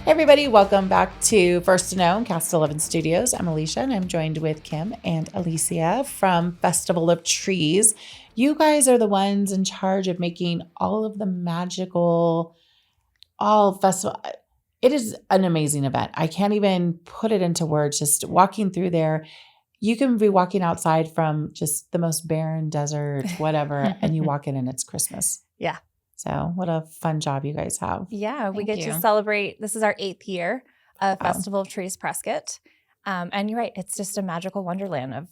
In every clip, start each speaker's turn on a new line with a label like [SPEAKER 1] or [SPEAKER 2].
[SPEAKER 1] Hey everybody, welcome back to First to Know in Cast 11 Studios. I'm Alicia and I'm joined with Kim and Alisia from Festival of Trees. You guys are the ones in charge of making all of the magical, all festival. It is an amazing event. I can't even put it into words. Just walking through there, you can be walking outside from just the most barren desert, whatever, and you walk in and it's Christmas.
[SPEAKER 2] Yeah.
[SPEAKER 1] So what a fun job you guys have.
[SPEAKER 2] Yeah, we get to celebrate. This is our 8th year of Festival of Trees Prescott. And you're right. It's just a magical wonderland of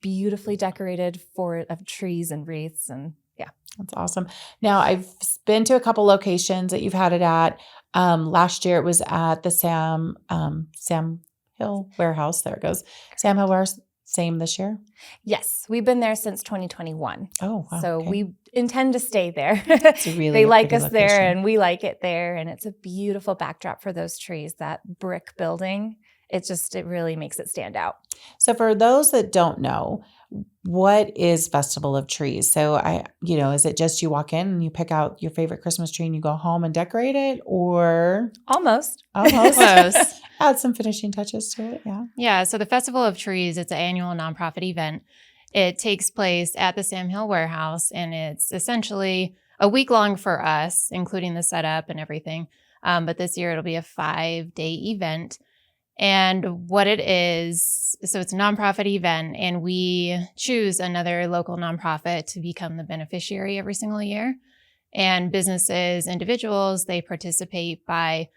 [SPEAKER 2] beautifully decorated of trees and wreaths. And yeah.
[SPEAKER 1] That's awesome. Now, I've been to a couple locations that you've had it at. Last year, it was at the Sam Hill Warehouse. There it goes. Sam Hill Warehouse. Same this year?
[SPEAKER 2] Yes. We've been there since 2021.
[SPEAKER 1] Oh, wow.
[SPEAKER 2] So
[SPEAKER 1] okay.
[SPEAKER 2] we intend to stay there.
[SPEAKER 1] It's really
[SPEAKER 2] they like us
[SPEAKER 1] location.
[SPEAKER 2] there and we like it there. And it's a beautiful backdrop for those trees, that brick building. It really makes it stand out.
[SPEAKER 1] So for those that don't know, what is Festival of Trees? So is it just you walk in and you pick out your favorite Christmas tree and you go home and decorate it, or
[SPEAKER 2] almost
[SPEAKER 3] close?
[SPEAKER 1] Add some finishing touches to it. Yeah.
[SPEAKER 3] Yeah. So the Festival of Trees, it's an annual nonprofit event. It takes place at the Sam Hill Warehouse, and it's essentially a week long for us, including the setup and everything. But this year it'll be a 5-day event. And what it is, so it's a nonprofit event, and we choose another local nonprofit to become the beneficiary every single year. And businesses, individuals, they participate by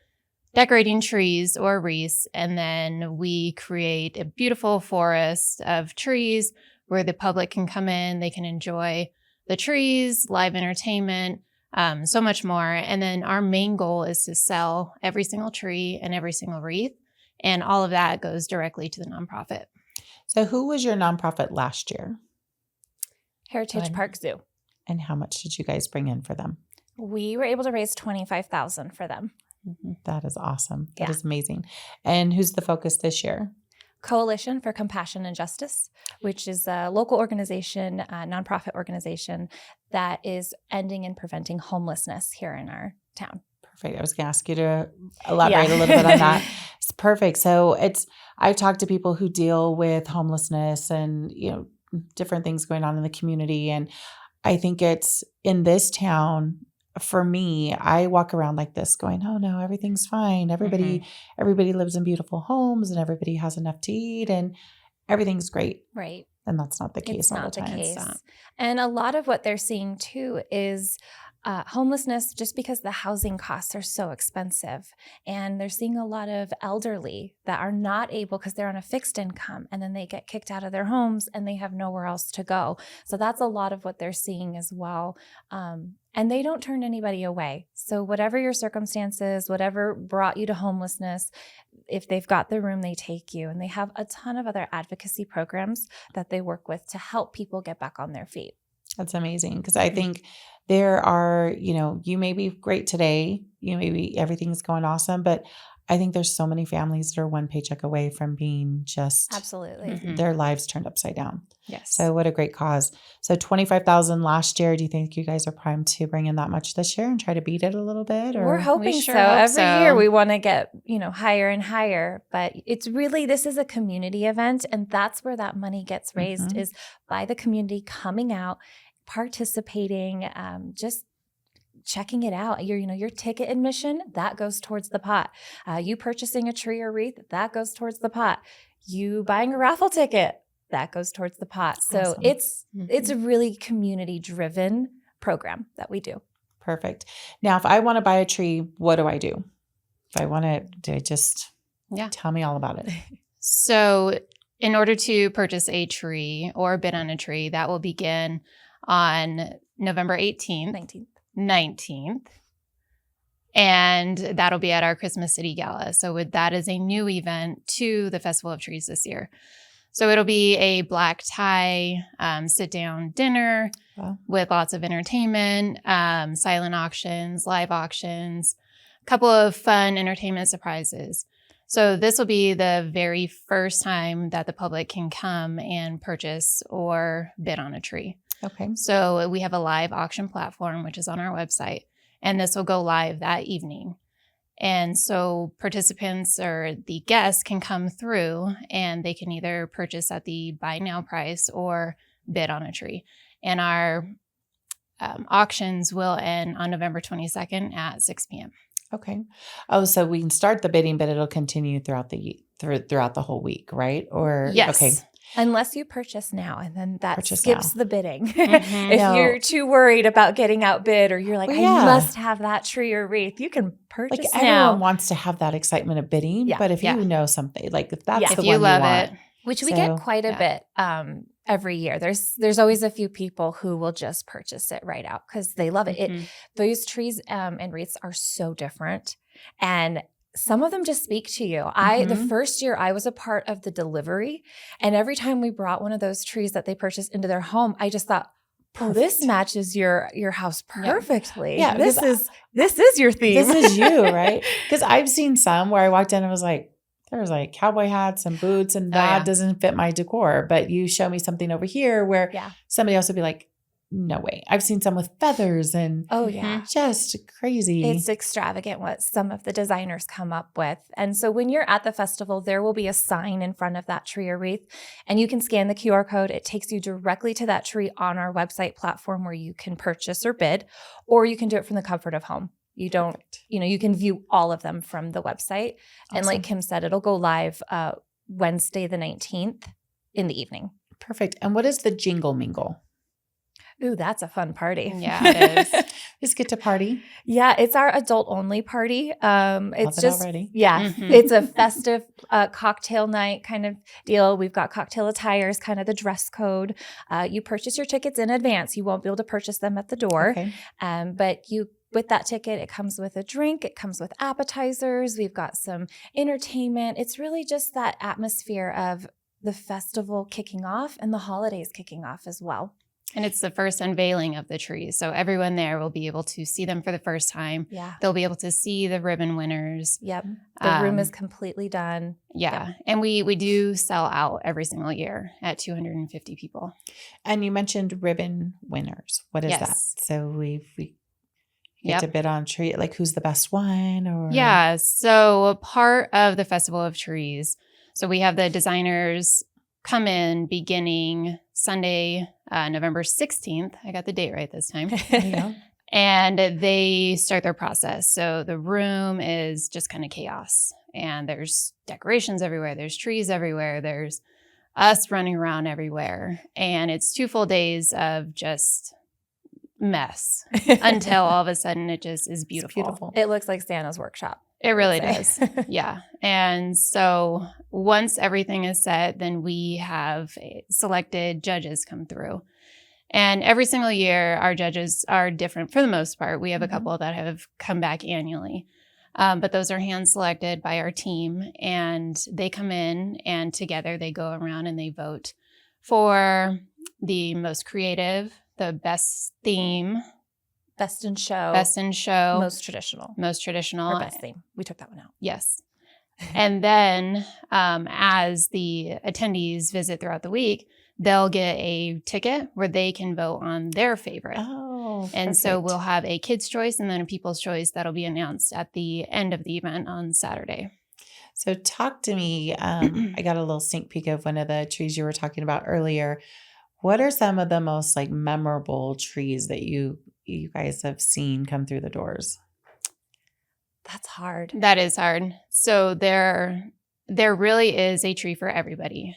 [SPEAKER 3] decorating trees or wreaths, and then we create a beautiful forest of trees where the public can come in, they can enjoy the trees, live entertainment, so much more. And then our main goal is to sell every single tree and every single wreath. And all of that goes directly to the nonprofit.
[SPEAKER 1] So who was your nonprofit last year?
[SPEAKER 2] Heritage Park Zoo.
[SPEAKER 1] And how much did you guys bring in for them?
[SPEAKER 2] We were able to raise $25,000 for them.
[SPEAKER 1] Mm-hmm. That is awesome. That is amazing. And who's the focus this year?
[SPEAKER 2] Coalition for Compassion and Justice, which is a local organization, a nonprofit organization that is ending and preventing homelessness here in our town.
[SPEAKER 1] Perfect. I was going to ask you to elaborate a little bit on that. It's perfect. So I've talked to people who deal with homelessness and, different things going on in the community. And I think it's in this town, for me, I walk around like this going, oh no, everything's fine. Everybody lives in beautiful homes and everybody has enough to eat and everything's great.
[SPEAKER 2] Right.
[SPEAKER 1] And that's not the case
[SPEAKER 2] it's
[SPEAKER 1] all
[SPEAKER 2] not
[SPEAKER 1] the time.
[SPEAKER 2] Case. And a lot of what they're seeing too is homelessness, just because the housing costs are so expensive. And they're seeing a lot of elderly that are not able, because they're on a fixed income, and then they get kicked out of their homes and they have nowhere else to go. So that's a lot of what they're seeing as well. And they don't turn anybody away. So whatever your circumstances, whatever brought you to homelessness, if they've got the room, they take you. And they have a ton of other advocacy programs that they work with to help people get back on their feet.
[SPEAKER 1] That's amazing, because I think there are, you may be great today, everything's going awesome, but I think there's so many families that are one paycheck away from being just
[SPEAKER 2] absolutely
[SPEAKER 1] their lives turned upside down.
[SPEAKER 2] Yes.
[SPEAKER 1] So what a great cause. So $25,000 last year. Do you think you guys are primed to bring in that much this year and try to beat it a little bit? Or?
[SPEAKER 2] We're hoping so. Every year we want to get, higher and higher, but it's really, this is a community event, and that's where that money gets raised is by the community coming out, participating, just checking it out. Your ticket admission, that goes towards the pot. You purchasing a tree or wreath, that goes towards the pot. You buying a raffle ticket, that goes towards the pot. So
[SPEAKER 1] awesome.
[SPEAKER 2] It's a really community driven program that we do.
[SPEAKER 1] Perfect. Now, if I want to buy a tree, what do I do? If I want to, do I just tell me all about it?
[SPEAKER 3] So in order to purchase a tree or bid on a tree, that will begin on November 19th. And that'll be at our Christmas City Gala. So that is a new event to the Festival of Trees this year. So it'll be a black tie, sit-down dinner with lots of entertainment, silent auctions, live auctions, a couple of fun entertainment surprises. So this will be the very first time that the public can come and purchase or bid on a tree.
[SPEAKER 1] Okay.
[SPEAKER 3] So we have a live auction platform, which is on our website, and this will go live that evening. And so participants or the guests can come through and they can either purchase at the buy now price or bid on a tree. And our auctions will end on November 22nd at 6 p.m.
[SPEAKER 1] Okay. Oh, so we can start the bidding, but it'll continue throughout the whole week, right? Or
[SPEAKER 3] Yes.
[SPEAKER 1] Okay.
[SPEAKER 2] Unless you purchase now, and then that
[SPEAKER 1] Purchase
[SPEAKER 2] skips
[SPEAKER 1] now.
[SPEAKER 2] the bidding.
[SPEAKER 3] Mhm.
[SPEAKER 2] If
[SPEAKER 1] No.
[SPEAKER 2] you're too worried about getting outbid, or you're like,
[SPEAKER 1] Well,
[SPEAKER 2] I
[SPEAKER 1] yeah.
[SPEAKER 2] must have that tree or wreath, you can purchase
[SPEAKER 1] Like everyone
[SPEAKER 2] now.
[SPEAKER 1] wants to have that excitement of bidding,
[SPEAKER 2] Yeah.
[SPEAKER 1] but if
[SPEAKER 3] Yeah.
[SPEAKER 1] you know something, like if that's
[SPEAKER 2] Yeah.
[SPEAKER 1] the
[SPEAKER 3] If
[SPEAKER 1] one
[SPEAKER 3] you love
[SPEAKER 1] want,
[SPEAKER 3] it.
[SPEAKER 2] Which we
[SPEAKER 1] So,
[SPEAKER 2] get quite a
[SPEAKER 3] yeah.
[SPEAKER 2] bit every year. There's always a few people who will just purchase it right out because they love it.
[SPEAKER 3] Mhm.
[SPEAKER 2] Those trees and wreaths are so different, and some of them just speak to you. The
[SPEAKER 1] Mhm.
[SPEAKER 2] first year I was a part of the delivery, and every time we brought one of those trees that they purchased into their home, I just thought, oh, this
[SPEAKER 1] Perfect.
[SPEAKER 2] matches your house
[SPEAKER 3] Yeah.
[SPEAKER 2] perfectly.
[SPEAKER 1] Yeah,
[SPEAKER 2] this
[SPEAKER 1] because
[SPEAKER 2] is your theme.
[SPEAKER 1] this is you, right? Because I've seen some where I walked in and was like, there's like cowboy hats and boots, and
[SPEAKER 3] Oh,
[SPEAKER 1] that
[SPEAKER 3] yeah.
[SPEAKER 1] doesn't fit my decor. But you show me something over here where
[SPEAKER 2] Yeah.
[SPEAKER 1] somebody else would be like, no way. I've seen some with feathers and
[SPEAKER 2] Oh yeah.
[SPEAKER 1] just crazy.
[SPEAKER 2] It's extravagant what some of the designers come up with. And so when you're at the festival, there will be a sign in front of that tree or wreath, and you can scan the QR code. It takes you directly to that tree on our website platform where you can purchase or bid, or you can do it from the comfort of home. You don't,
[SPEAKER 1] Perfect.
[SPEAKER 2] you can view all of them from the website. And like
[SPEAKER 1] Awesome.
[SPEAKER 2] Kim said, it'll go live Wednesday the 19th in the evening.
[SPEAKER 1] Perfect. And what is the Jingle Mingle?
[SPEAKER 2] Ooh, that's a fun party.
[SPEAKER 3] Yeah, it is.
[SPEAKER 1] Just get to party.
[SPEAKER 2] Yeah, it's our adult only party. It's
[SPEAKER 1] Love it
[SPEAKER 2] just
[SPEAKER 1] already.
[SPEAKER 2] yeah,
[SPEAKER 3] Mhm.
[SPEAKER 2] it's a festive cocktail night kind of deal. We've got cocktail attires, kind of the dress code. You purchase your tickets in advance. You won't be able to purchase them at the door,
[SPEAKER 1] Okay.
[SPEAKER 2] but with that ticket, it comes with a drink. It comes with appetizers. We've got some entertainment. It's really just that atmosphere of the festival kicking off and the holidays kicking off as well.
[SPEAKER 3] And it's the first unveiling of the trees. So everyone there will be able to see them for the first time.
[SPEAKER 2] Yeah.
[SPEAKER 3] They'll be able to see the ribbon winners.
[SPEAKER 2] Yep. The room is
[SPEAKER 3] Um,
[SPEAKER 2] completely done.
[SPEAKER 3] Yeah. And we do sell out every single year at 250 people.
[SPEAKER 1] And you mentioned ribbon winners. What is
[SPEAKER 3] Yes.
[SPEAKER 1] that? So we get
[SPEAKER 3] Yep.
[SPEAKER 1] to bid on tree, like who's the best one, or
[SPEAKER 3] Yeah. So a part of the Festival of Trees. So we have the designers come in beginning Sunday, November 16th. I got the date right this time.
[SPEAKER 1] There you go.
[SPEAKER 3] And they start their process. So the room is just kind of chaos. And there's decorations everywhere. There's trees everywhere. There's us running around everywhere. And it's 2 full days of just mess until all of a sudden it just is beautiful.
[SPEAKER 1] Beautiful.
[SPEAKER 2] It looks like Santa's workshop.
[SPEAKER 3] It really
[SPEAKER 2] I'd
[SPEAKER 3] does.
[SPEAKER 2] say.
[SPEAKER 3] Yeah. And so once everything is set, then we have selected judges come through. And every single year, our judges are different for the most part. We have a
[SPEAKER 2] Mhm.
[SPEAKER 3] couple that have come back annually. But those are hand selected by our team. And they come in and together they go around and they vote for the most creative, the best theme,
[SPEAKER 2] Best in show.
[SPEAKER 3] best in show,
[SPEAKER 2] Most traditional.
[SPEAKER 3] most traditional.
[SPEAKER 2] Or best theme. We took that one out.
[SPEAKER 3] Yes. And then as the attendees visit throughout the week, they'll get a ticket where they can vote on their favorite.
[SPEAKER 1] Oh,
[SPEAKER 3] And so
[SPEAKER 1] perfect.
[SPEAKER 3] we'll have a kid's choice and then a people's choice that'll be announced at the end of the event on Saturday.
[SPEAKER 1] So talk to me. I got a little sneak peek of one of the trees you were talking about earlier. What are some of the most like memorable trees that you guys have seen come through the doors?
[SPEAKER 2] That's hard.
[SPEAKER 3] That is hard. So there really is a tree for everybody.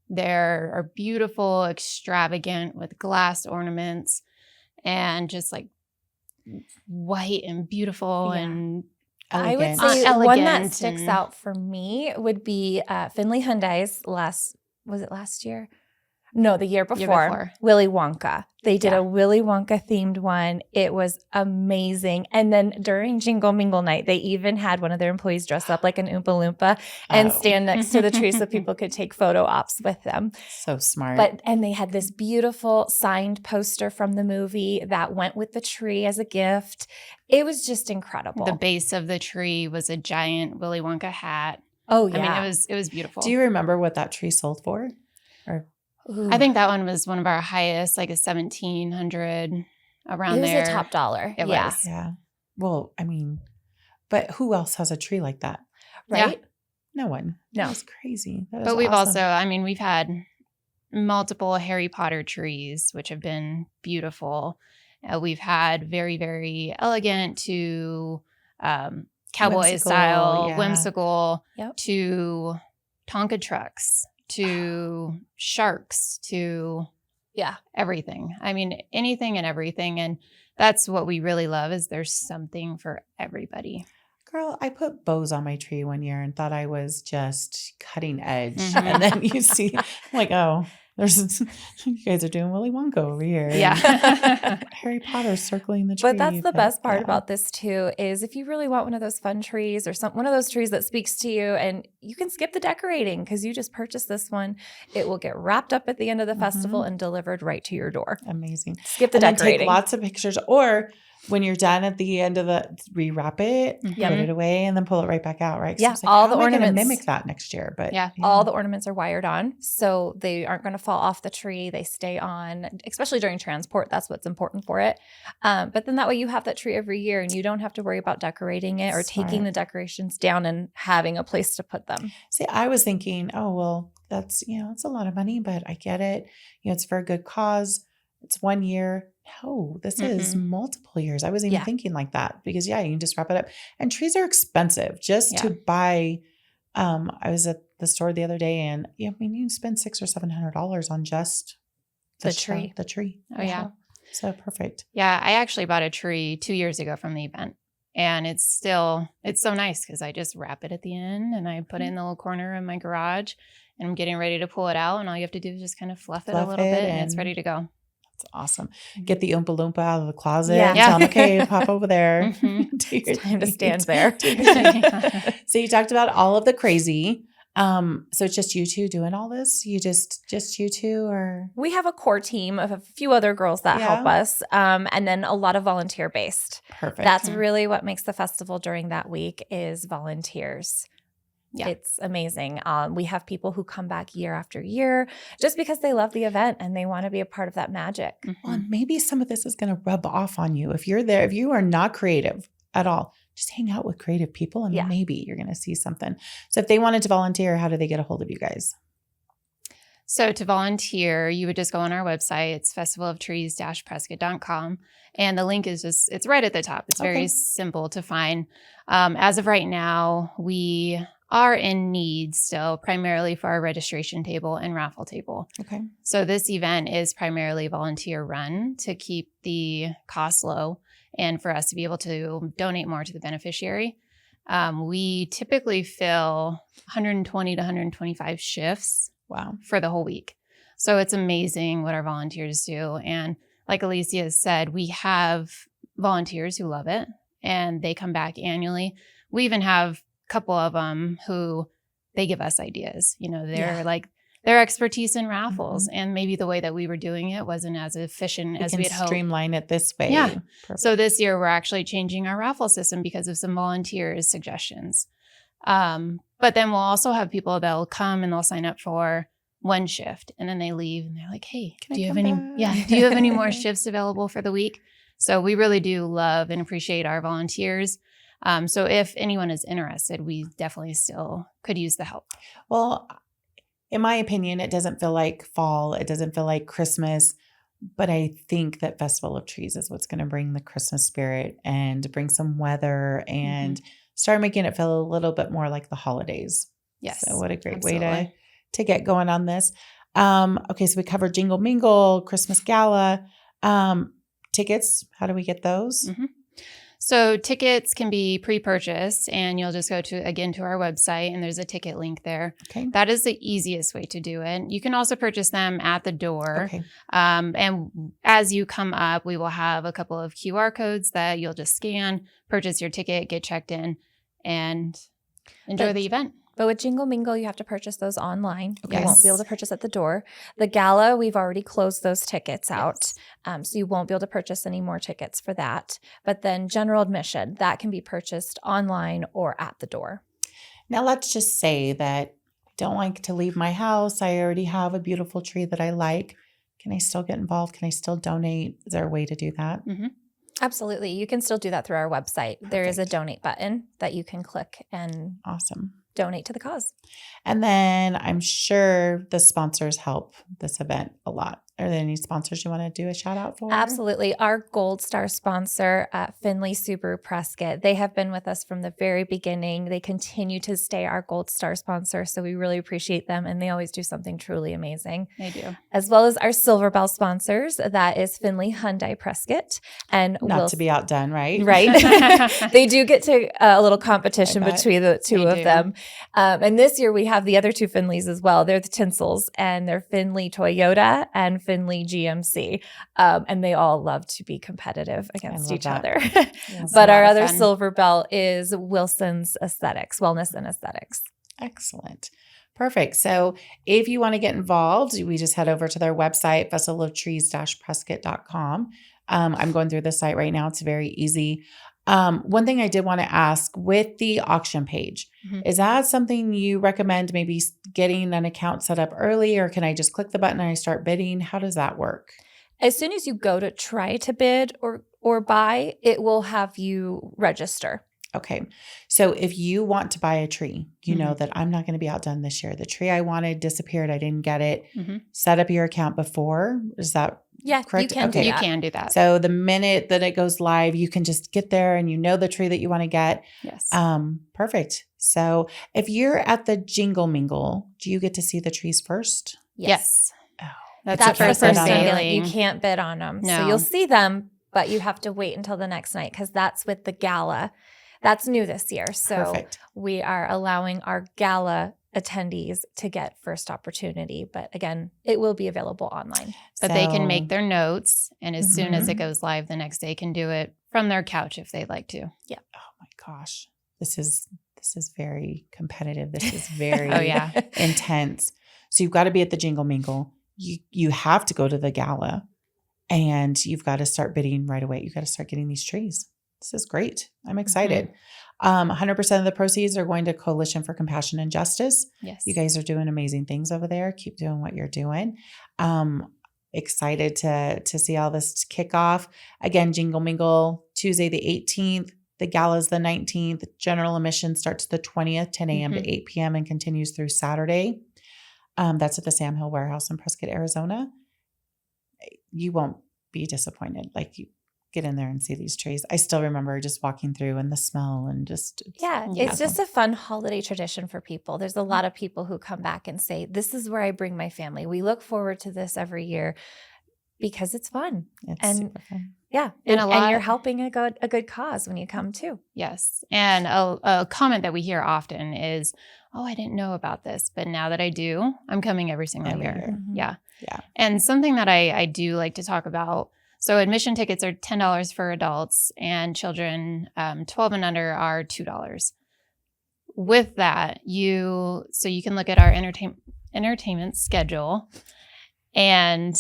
[SPEAKER 3] There are beautiful, extravagant with glass ornaments and just like white and beautiful
[SPEAKER 2] Yeah.
[SPEAKER 3] and
[SPEAKER 2] I would
[SPEAKER 1] Elegant.
[SPEAKER 2] say one that
[SPEAKER 3] Elegant
[SPEAKER 2] sticks
[SPEAKER 3] and-
[SPEAKER 2] out for me would be Finley Hyundai's was it last year? No, the year before. Willy Wonka. They did
[SPEAKER 3] Yeah.
[SPEAKER 2] a Willy Wonka themed one. It was amazing. And then during Jingle Mingle night, they even had one of their employees dress up like an Oompa Loompa and
[SPEAKER 1] Oh.
[SPEAKER 2] stand next to the tree so people could take photo ops with them.
[SPEAKER 1] So smart.
[SPEAKER 2] And they had this beautiful signed poster from the movie that went with the tree as a gift. It was just incredible.
[SPEAKER 3] the base of the tree was a giant Willy Wonka hat.
[SPEAKER 2] Oh yeah.
[SPEAKER 3] I mean, it was beautiful.
[SPEAKER 1] Do you remember what that tree sold for? Or
[SPEAKER 2] Ooh.
[SPEAKER 3] I think that one was one of our highest, like a 1,700 around
[SPEAKER 2] it was
[SPEAKER 3] there.
[SPEAKER 2] a top dollar.
[SPEAKER 3] It
[SPEAKER 2] yeah.
[SPEAKER 3] was.
[SPEAKER 1] yeah. Well, I mean, But who else has a tree like that?
[SPEAKER 2] Right?
[SPEAKER 1] No one.
[SPEAKER 2] No.
[SPEAKER 1] That's crazy. That is
[SPEAKER 3] But we've
[SPEAKER 1] awesome.
[SPEAKER 3] also, I mean, we've had multiple Harry Potter trees, which have been beautiful. We've had very, very elegant to cowboy
[SPEAKER 1] Whimsical,
[SPEAKER 3] style,
[SPEAKER 1] yeah.
[SPEAKER 3] whimsical,
[SPEAKER 2] Yep.
[SPEAKER 3] to Tonka trucks, to sharks, to
[SPEAKER 2] Yeah.
[SPEAKER 3] everything. I mean, anything and everything. And that's what we really love is there's something for everybody.
[SPEAKER 1] Girl, I put bows on my tree one year and thought I was just cutting edge.
[SPEAKER 3] Mhm.
[SPEAKER 1] And then you see, I'm like, oh, there's you guys are doing Willy Wonka over here.
[SPEAKER 3] Yeah.
[SPEAKER 1] Harry Potter circling the tree.
[SPEAKER 2] But that's the best part
[SPEAKER 1] yeah.
[SPEAKER 2] about this too, is if you really want one of those fun trees or one of those trees that speaks to you, and you can skip the decorating because you just purchased this one, it will get wrapped up at the end of the festival and delivered right to your door.
[SPEAKER 1] Amazing.
[SPEAKER 2] Skip the
[SPEAKER 1] And then
[SPEAKER 2] decorating.
[SPEAKER 1] take lots of pictures, or when you're done at the end of the, rewrap it,
[SPEAKER 3] Mhm.
[SPEAKER 1] put it away, and then pull it right back out, right? 'Cause
[SPEAKER 2] Yeah,
[SPEAKER 1] I was like,
[SPEAKER 2] all
[SPEAKER 1] how
[SPEAKER 2] the
[SPEAKER 1] am I gonna
[SPEAKER 2] ornaments.
[SPEAKER 1] mimic that next year, but
[SPEAKER 3] Yeah.
[SPEAKER 2] All the ornaments are wired on, so they aren't going to fall off the tree. They stay on, especially during transport. That's what's important for it. But then that way you have that tree every year, and you don't have to worry about decorating it or taking
[SPEAKER 1] Smart.
[SPEAKER 2] the decorations down and having a place to put them.
[SPEAKER 1] See, I was thinking, oh, well, that's, it's a lot of money, but I get it. It's for a good cause. It's 1 year. No, this is multiple years. I wasn't even
[SPEAKER 2] Yeah.
[SPEAKER 1] thinking like that because, you can just wrap it up. And trees are expensive just
[SPEAKER 3] Yeah.
[SPEAKER 1] to buy. I was at the store the other day and, you can spend $600 or $700 on just
[SPEAKER 2] The tree.
[SPEAKER 1] The tree.
[SPEAKER 3] Oh, yeah.
[SPEAKER 1] So perfect.
[SPEAKER 3] Yeah, I actually bought a tree 2 years ago from the event. And it's so nice because I just wrap it at the end and I put it in the little corner of my garage and I'm getting ready to pull it out. And all you have to do is just kind of fluff it a little bit and it's ready to go.
[SPEAKER 1] It's awesome. Get the Oompa Loompa out of the closet.
[SPEAKER 2] Yeah.
[SPEAKER 1] And tell them, okay, pop over there.
[SPEAKER 3] Mhm.
[SPEAKER 1] Do your
[SPEAKER 2] It's time to
[SPEAKER 1] thing.
[SPEAKER 2] stand there.
[SPEAKER 1] So you talked about all of the crazy. So it's just you two doing all this? You just you two, or?
[SPEAKER 2] We have a core team of a few other girls that help us, and then a lot of volunteer based.
[SPEAKER 1] Perfect.
[SPEAKER 2] That's really what makes the festival during that week is volunteers.
[SPEAKER 3] Yeah.
[SPEAKER 2] It's amazing. We have people who come back year after year just because they love the event and they want to be a part of that magic.
[SPEAKER 1] Well, and maybe some of this is going to rub off on you. If you're there, if you are not creative at all, just hang out with creative people and maybe you're going to see something. So if they wanted to volunteer, how do they get a hold of you guys?
[SPEAKER 3] So to volunteer, you would just go on our website. It's festivalofTrees-prescott.com. And the link is it's right at the top. It's very simple to find. As of right now, we are in need still primarily for our registration table and raffle table.
[SPEAKER 1] Okay.
[SPEAKER 3] So this event is primarily volunteer run to keep the costs low and for us to be able to donate more to the beneficiary. We typically fill 120 to 125 shifts.
[SPEAKER 1] Wow.
[SPEAKER 3] For the whole week. So it's amazing what our volunteers do. And like Alicia has said, we have volunteers who love it and they come back annually. We even have a couple of them who they give us ideas. They're like their expertise in raffles and maybe the way that we were doing it wasn't as efficient as we had hoped.
[SPEAKER 1] Streamline it this way.
[SPEAKER 3] Yeah.
[SPEAKER 1] Perfect.
[SPEAKER 3] So this year we're actually changing our raffle system because of some volunteers' suggestions. But then we'll also have people that'll come and they'll sign up for one shift and then they leave and they're like, hey, do you have any more shifts available for the week? So we really do love and appreciate our volunteers. So if anyone is interested, we definitely still could use the help.
[SPEAKER 1] Well, in my opinion, it doesn't feel like fall. It doesn't feel like Christmas. But I think that Festival of Trees is what's going to bring the Christmas spirit and bring some weather and start making it feel a little bit more like the holidays.
[SPEAKER 3] Yes.
[SPEAKER 1] So what a great way to get going on this. Okay, so we covered Jingle Mingle, Christmas Gala. Tickets, how do we get those?
[SPEAKER 3] So tickets can be pre-purchased and you'll just go to our website and there's a ticket link there.
[SPEAKER 1] Okay.
[SPEAKER 3] That is the easiest way to do it. You can also purchase them at the door.
[SPEAKER 1] Okay.
[SPEAKER 3] And as you come up, we will have a couple of QR codes that you'll just scan, purchase your ticket, get checked in, and enjoy the event.
[SPEAKER 2] But with Jingle Mingle, you have to purchase those online.
[SPEAKER 1] Okay.
[SPEAKER 2] You won't be able to purchase at the door. The gala, we've already closed those tickets out. So you won't be able to purchase any more tickets for that. But then general admission, that can be purchased online or at the door.
[SPEAKER 1] Now let's just say that I don't like to leave my house. I already have a beautiful tree that I like. Can I still get involved? Can I still donate? Is there a way to do that?
[SPEAKER 2] Absolutely. You can still do that through our website. There is a
[SPEAKER 1] Perfect.
[SPEAKER 2] donate button that you can click and
[SPEAKER 1] Awesome.
[SPEAKER 2] donate to the cause.
[SPEAKER 1] And then I'm sure the sponsors help this event a lot. Are there any sponsors you want to do a shout out for?
[SPEAKER 2] Absolutely. Our Gold Star sponsor, Finley Subaru Prescott, they have been with us from the very beginning. They continue to stay our Gold Star sponsor, so we really appreciate them, and they always do something truly amazing.
[SPEAKER 3] They do.
[SPEAKER 2] As well as our Silver Bell sponsors, that is Finley Hyundai Prescott. And
[SPEAKER 1] Not to be outdone, right?
[SPEAKER 2] Right. They do get to a little competition between the two of them. And this year we have the other two Finleys as well. They're the Tinsels, and they're Finley Toyota and Finley GMC. And they all love to be competitive against each other.
[SPEAKER 1] Yes,
[SPEAKER 2] But our other
[SPEAKER 3] fun.
[SPEAKER 2] Silver Bell is Wilson's Aesthetics, Wellness and Aesthetics.
[SPEAKER 1] Excellent. Perfect. So if you want to get involved, we just head over to their website, festivalofTrees-prescott.com. I'm going through the site right now. It's very easy. One thing I did want to ask with the auction page, is that something you recommend maybe getting an account set up early, or can I just click the button and I start bidding? How does that work?
[SPEAKER 2] As soon as you go to try to bid or buy, it will have you register.
[SPEAKER 1] Okay. So if you want to buy a tree, you know that I'm not going to be outdone this year. The tree I wanted disappeared. I didn't get it. Set up your account before. Is that correct?
[SPEAKER 2] You can do that.
[SPEAKER 3] You can do that.
[SPEAKER 1] So the minute that it goes live, you can just get there and you know the tree that you want to get.
[SPEAKER 3] Yes.
[SPEAKER 1] Perfect. So if you're at the Jingle Mingle, do you get to see the trees first?
[SPEAKER 3] Yes.
[SPEAKER 1] Oh,
[SPEAKER 3] That's
[SPEAKER 2] That's
[SPEAKER 3] the
[SPEAKER 2] the
[SPEAKER 3] first
[SPEAKER 2] first thing.
[SPEAKER 3] sailing.
[SPEAKER 2] You can't bid on them. So
[SPEAKER 3] No.
[SPEAKER 2] you'll see them, but you have to wait until the next night because that's with the gala. That's new this year. So
[SPEAKER 1] Perfect.
[SPEAKER 2] we are allowing our gala attendees to get first opportunity. But again, it will be available online.
[SPEAKER 3] But they can
[SPEAKER 1] So-
[SPEAKER 3] make their notes, and as soon as it goes live the next day, can do it from their couch if they'd like to.
[SPEAKER 1] Oh my gosh. This is very competitive. This is very
[SPEAKER 3] Oh, yeah.
[SPEAKER 1] intense. So you've got to be at the Jingle Mingle. You have to go to the gala, and you've got to start bidding right away. You got to start getting these trees. This is great. I'm excited. 100% of the proceeds are going to Coalition for Compassion and Justice.
[SPEAKER 3] Yes.
[SPEAKER 1] You guys are doing amazing things over there. Keep doing what you're doing. Excited to see all this kick off. Again, Jingle Mingle, Tuesday the 18th. The gala's the 19th. General admission starts the 20th, 10 a.m. to 8 p.m. and continues through Saturday. That's at the Sam Hill Warehouse in Prescott, Arizona. You won't be disappointed. Like, you get in there and see these trees. I still remember just walking through and the smell and just
[SPEAKER 2] It's just a fun holiday tradition for people. There's a lot of people who come back and say, this is where I bring my family. We look forward to this every year because it's fun.
[SPEAKER 1] It's super fun.
[SPEAKER 2] Yeah.
[SPEAKER 3] And
[SPEAKER 2] And you're helping a good cause when you come too.
[SPEAKER 3] Yes. And a comment that we hear often is, oh, I didn't know about this, but now that I do, I'm coming every single
[SPEAKER 1] Every
[SPEAKER 3] year.
[SPEAKER 1] year.
[SPEAKER 3] Yeah.
[SPEAKER 1] Yeah.
[SPEAKER 3] And something that I do like to talk about. So admission tickets are $10 for adults, and children 12 and under are $2. With that, you can look at our entertainment schedule and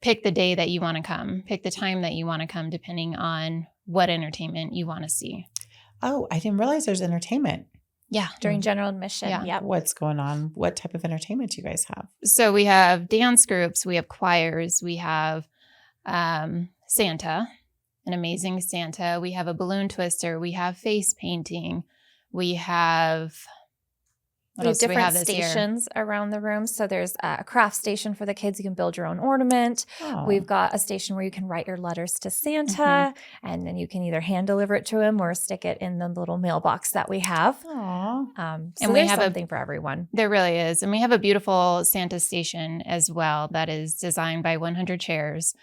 [SPEAKER 3] pick the day that you want to come, pick the time that you want to come, depending on what entertainment you want to see.
[SPEAKER 1] Oh, I didn't realize there's entertainment.
[SPEAKER 3] Yeah.
[SPEAKER 2] During general admission.
[SPEAKER 3] Yeah.
[SPEAKER 2] Yep.
[SPEAKER 1] What's going on? What type of entertainment do you guys have?
[SPEAKER 3] So we have dance groups, we have choirs, we have Santa, an amazing Santa. We have a balloon twister. We have face painting. We have
[SPEAKER 2] We have different stations around the room. So there's a craft station for the kids. You can build your own ornament.
[SPEAKER 1] Oh,
[SPEAKER 2] We've got a station where you can write your letters to Santa, and then you can either hand deliver it to him or stick it in the little mailbox that we have.
[SPEAKER 1] Aw.
[SPEAKER 2] So
[SPEAKER 3] And
[SPEAKER 2] and
[SPEAKER 3] we
[SPEAKER 2] there's
[SPEAKER 3] have
[SPEAKER 2] something for everyone.
[SPEAKER 3] There really is. And we have a beautiful Santa station as well that is designed by 100 Chairs.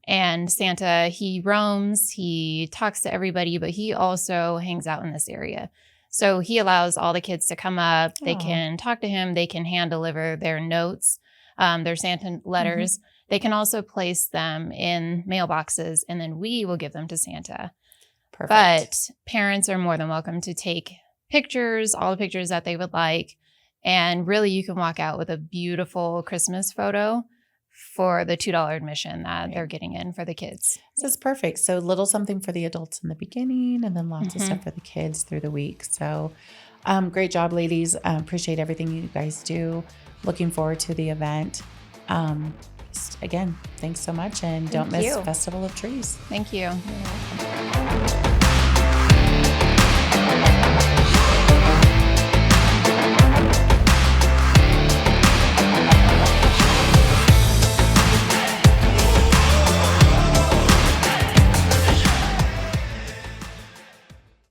[SPEAKER 3] And Santa, he roams, he talks to everybody, but he also hangs out in this area. So he allows all the kids to come up. They
[SPEAKER 1] Aw.
[SPEAKER 3] can talk to him. They can hand deliver their notes, their Santa letters. They can also place them in mailboxes, and then we will give them to Santa.
[SPEAKER 1] Perfect.
[SPEAKER 3] But parents are more than welcome to take pictures, all the pictures that they would like. And really, you can walk out with a beautiful Christmas photo for the $2 admission that they're getting in for the kids.
[SPEAKER 1] This is perfect. So little something for the adults in the beginning, and then lots of
[SPEAKER 3] Mhm.
[SPEAKER 1] stuff for the kids through the week. So great job, ladies. Appreciate everything you guys do. Looking forward to the event. just again, thanks so much, and don't miss
[SPEAKER 2] you.
[SPEAKER 1] Festival of Trees.
[SPEAKER 3] Thank you.
[SPEAKER 2] Yeah.